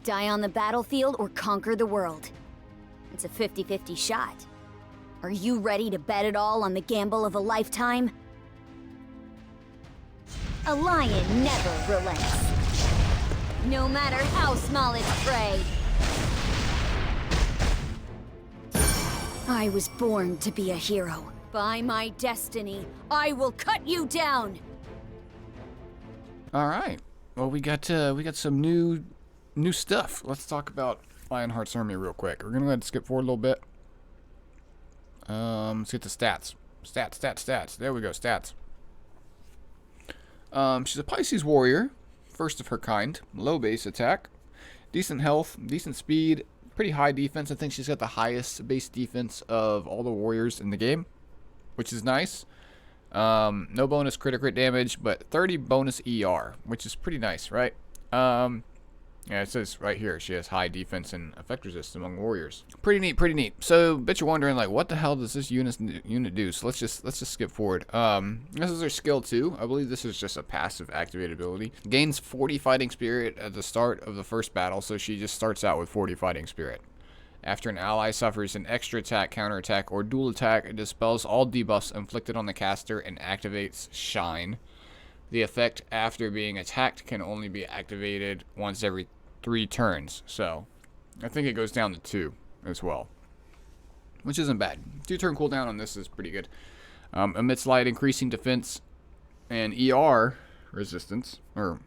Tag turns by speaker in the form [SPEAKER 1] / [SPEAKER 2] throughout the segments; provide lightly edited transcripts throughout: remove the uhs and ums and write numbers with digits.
[SPEAKER 1] Die on the battlefield or conquer the world. It's a 50-50 shot. Are you ready to bet it all on the gamble of a lifetime? A lion never relents. No matter how small its prey. I was born to be a hero. By my destiny, I will cut you down!
[SPEAKER 2] Alright. Well, we got some new stuff. Let's talk about Lionheart Cermia real quick. We're gonna go ahead and skip forward a little bit. Let's get to stats. Stats. There we go, stats. She's a Pisces warrior, first of her kind. Low base attack, decent health, decent speed, pretty high defense. I think she's got the highest base defense of all the warriors in the game, which is nice. No bonus crit damage, but 30 bonus ER, which is pretty nice, right? Yeah, it says right here she has high defense and effect resist among warriors. Pretty neat. So, bet you're wondering, like, what the hell does this unit do? So let's just skip forward. This is her skill 2. I believe this is just a passive activated ability. Gains 40 fighting spirit at the start of the first battle, so she just starts out with 40 fighting spirit. After an ally suffers an extra attack, counter attack, or dual attack, it dispels all debuffs inflicted on the caster and activates Shine. The effect after being attacked can only be activated once every 3 turns. So, I think it goes down to 2 as well, which isn't bad. 2-turn cooldown on this is pretty good. Emits light, increasing defense and ER resistance, or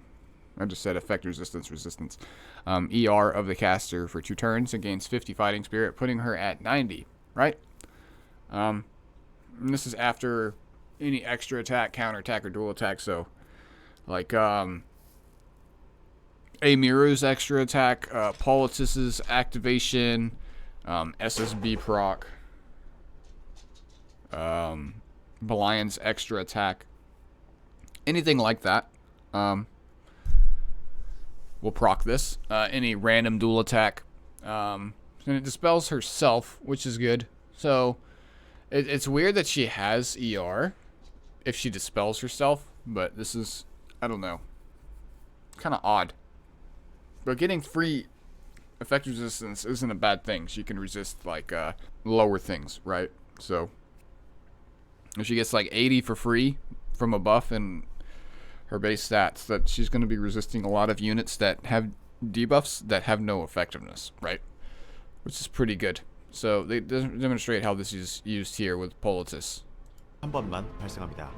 [SPEAKER 2] I just said effect resistance. ER of the caster for 2 turns and gains 50 fighting spirit, putting her at 90, right? And this is after any extra attack, counter attack, or dual attack. So, like, Amiru's extra attack, Politis's activation, SSB proc, Belion's extra attack, anything like that, will proc this. Any random dual attack, and it dispels herself, which is good. So, it's weird that she has ER if she dispels herself, but this is, I don't know, kind of odd. But getting free effect resistance isn't a bad thing. She can resist, like, lower things, right? So, if she gets, like, 80 for free from a buff and her base stats, that she's going to be resisting a lot of units that have debuffs that have no effectiveness, right? Which is pretty good. So, they demonstrate how this is used here with Politis.
[SPEAKER 3] 한 번만 발생합니다.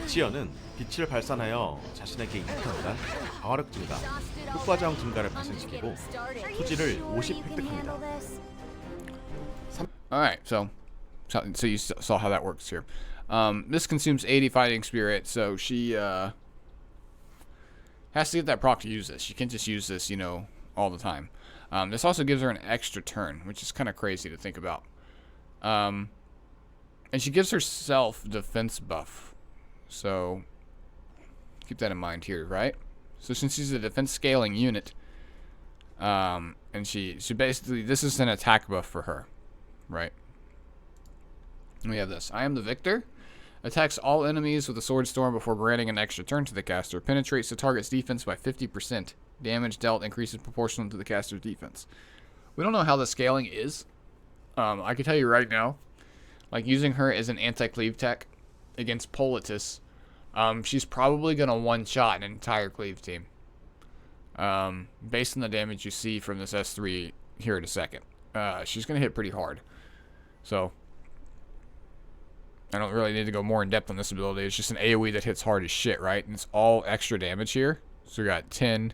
[SPEAKER 3] 빛이여는 빛을 발산하여 자신에게 이득합니다. 방어력 증가, 효과저항 증가를 발생시키고 투지를 50 획득합니다.
[SPEAKER 2] Alright, so you saw how that works here. This consumes 80 fighting spirit, so she has to get that proc to use this. She can't just use this, you know, all the time. This also gives her an extra turn, which is kind of crazy to think about. And she gives herself defense buff. So, keep that in mind here, right? So since she's a defense scaling unit, and she basically, this is an attack buff for her, right? And we have this. I am the victor. Attacks all enemies with a sword storm before granting an extra turn to the caster. Penetrates the target's defense by 50%. Damage dealt increases proportional to the caster's defense. We don't know how the scaling is. I can tell you right now, like using her as an anti-cleave tech against Politis, she's probably going to one-shot an entire cleave team. Based on the damage you see from this S3 here in a second. She's going to hit pretty hard. So, I don't really need to go more in depth on this ability. It's just an AoE that hits hard as shit, right? And it's all extra damage here. So we got 10,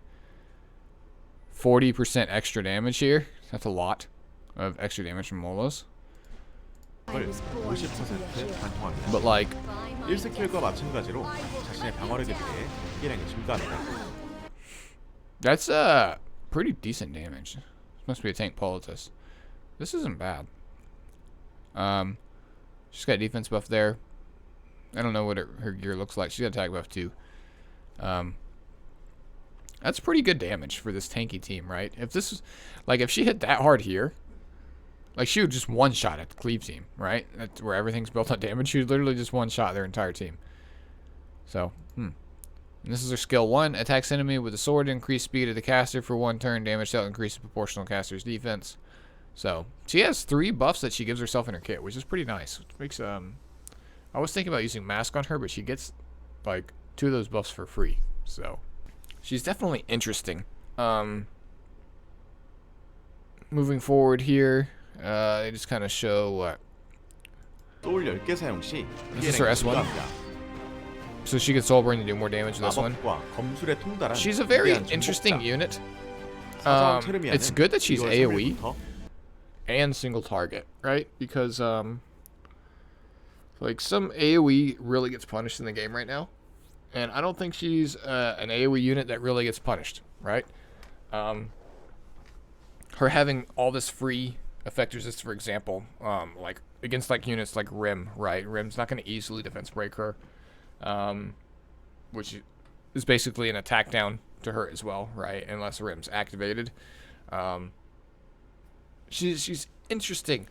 [SPEAKER 2] 40% extra damage here. That's a lot of extra damage from Molos.
[SPEAKER 3] 을 50% 관통합니다.
[SPEAKER 2] But like,
[SPEAKER 3] 1스킬과 마찬가지로 자신의 방어력에 비해 피해량이 증가합니다.
[SPEAKER 2] That's pretty decent damage. This must be a tank Politis. This isn't bad. She's got defense buff there. I don't know what her gear looks like. She's got attack buff too. That's pretty good damage for this tanky team, right? If this is, like, if she hit that hard here, like, she would just one-shot at the cleave team, right? That's where everything's built on damage. She would literally just one-shot their entire team. So, And this is her skill 1. Attacks enemy with a sword, increase speed of the caster for 1 turn. Damage dealt increases proportional caster's defense. So, she has 3 buffs that she gives herself in her kit, which is pretty nice. Which makes, I was thinking about using Mask on her, but she gets, like, 2 of those buffs for free. So, she's definitely interesting. Moving forward here, they just kind of show what.
[SPEAKER 3] 소울 10개 사용 시
[SPEAKER 2] This is her S1.
[SPEAKER 3] 증가합니다.
[SPEAKER 2] So she can soul burn to do more damage with this one.
[SPEAKER 3] 마법과 검술에 통달한
[SPEAKER 2] She's a very
[SPEAKER 3] 위대한
[SPEAKER 2] interesting
[SPEAKER 3] 정복자.
[SPEAKER 2] unit.
[SPEAKER 3] 사자왕 체르미아는
[SPEAKER 2] It's good that she's
[SPEAKER 3] 2월
[SPEAKER 2] AoE
[SPEAKER 3] 3일부터
[SPEAKER 2] and single target, right? Because like some AoE really gets punished in the game right now, and I don't think she's an AoE unit that really gets punished, right? Her having all this free effect resist, for example, like against like units like Rim, right? Rim's not going to easily defense break her, which is basically an attack down to her as well, right? Unless Rim's activated. She's interesting.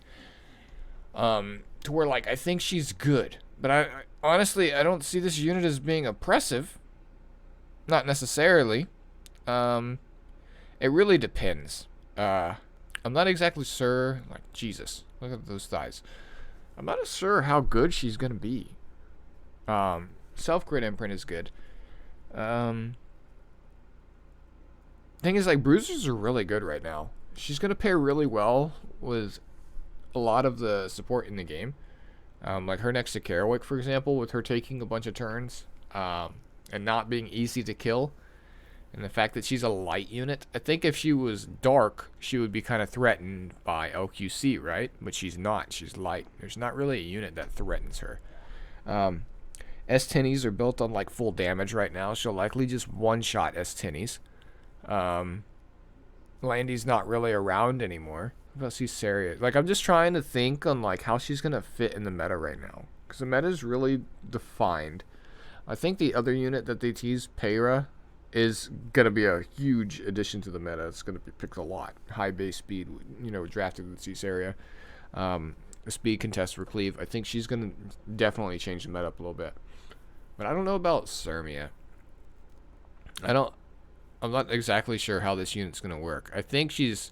[SPEAKER 2] To where like I think she's good, but I honestly I don't see this unit as being oppressive. Not necessarily. It really depends. I'm not exactly sure. Like Jesus, look at those thighs. I'm not sure how good she's gonna be. Self-crit imprint is good. Thing is, like, bruisers are really good right now. She's gonna pair really well with a lot of the support in the game. Like her next to Kerouac, for example, with her taking a bunch of turns, and not being easy to kill. And the fact that she's a light unit. I think if she was dark, she would be kind of threatened by LQC, right? But she's not. She's light. There's not really a unit that threatens her. S-Tennies are built on like full damage right now. She'll likely just one-shot S-Tennies. Landy's not really around anymore. Let's see Cermia. Like, I'm just trying to think on like how she's going to fit in the meta right now. Because the meta is really defined. I think the other unit that they tease, Peyra, is going to be a huge addition to the meta. It's going to be picked a lot. High base speed, you know, drafted in this area. Speed contest for Cleave. I think she's going to definitely change the meta up a little bit. But I don't know about Cermia. I'm not exactly sure how this unit's going to work. I think she's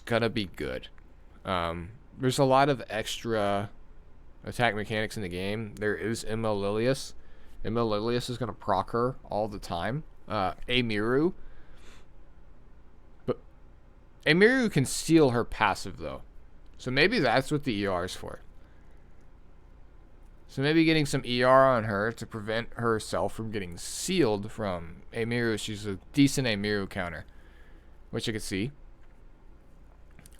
[SPEAKER 2] going to be good. There's a lot of extra attack mechanics in the game. There is ML Lilius. ML Lilius is going to proc her all the time. Amiru. But Amiru can steal her passive, though. So maybe that's what the ER is for. So maybe getting some ER on her to prevent herself from getting sealed from Amiru. She's a decent Amiru counter, which I could see.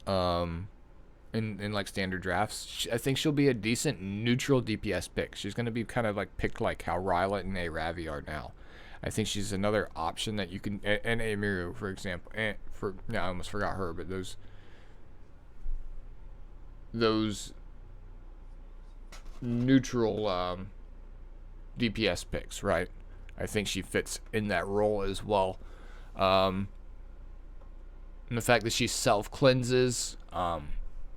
[SPEAKER 2] In like standard drafts, I think she'll be a decent neutral DPS pick. She's going to be kind of like picked like how Rylet and Aravi are now. I think she's another option that you can, and Amiru, for example. I almost forgot her, but those neutral DPS picks, right? I think she fits in that role as well. And the fact that she self-cleanses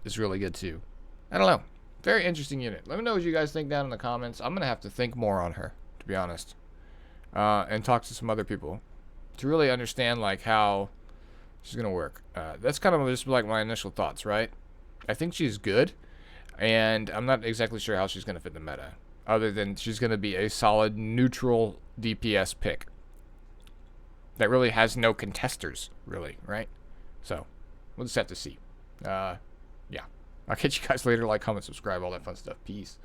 [SPEAKER 2] is really good too. I don't know. Very interesting unit. Let me know what you guys think down in the comments. I'm going to have to think more on her, to be honest. And talk to some other people to really understand like how she's going to work. That's kind of just like my initial thoughts, right? I think she's good. And I'm not exactly sure how she's going to fit the meta. Other than she's going to be a solid neutral DPS pick. That really has no contesters, really, right? So, we'll just have to see. Yeah. I'll catch you guys later. Like, comment, subscribe, all that fun stuff. Peace.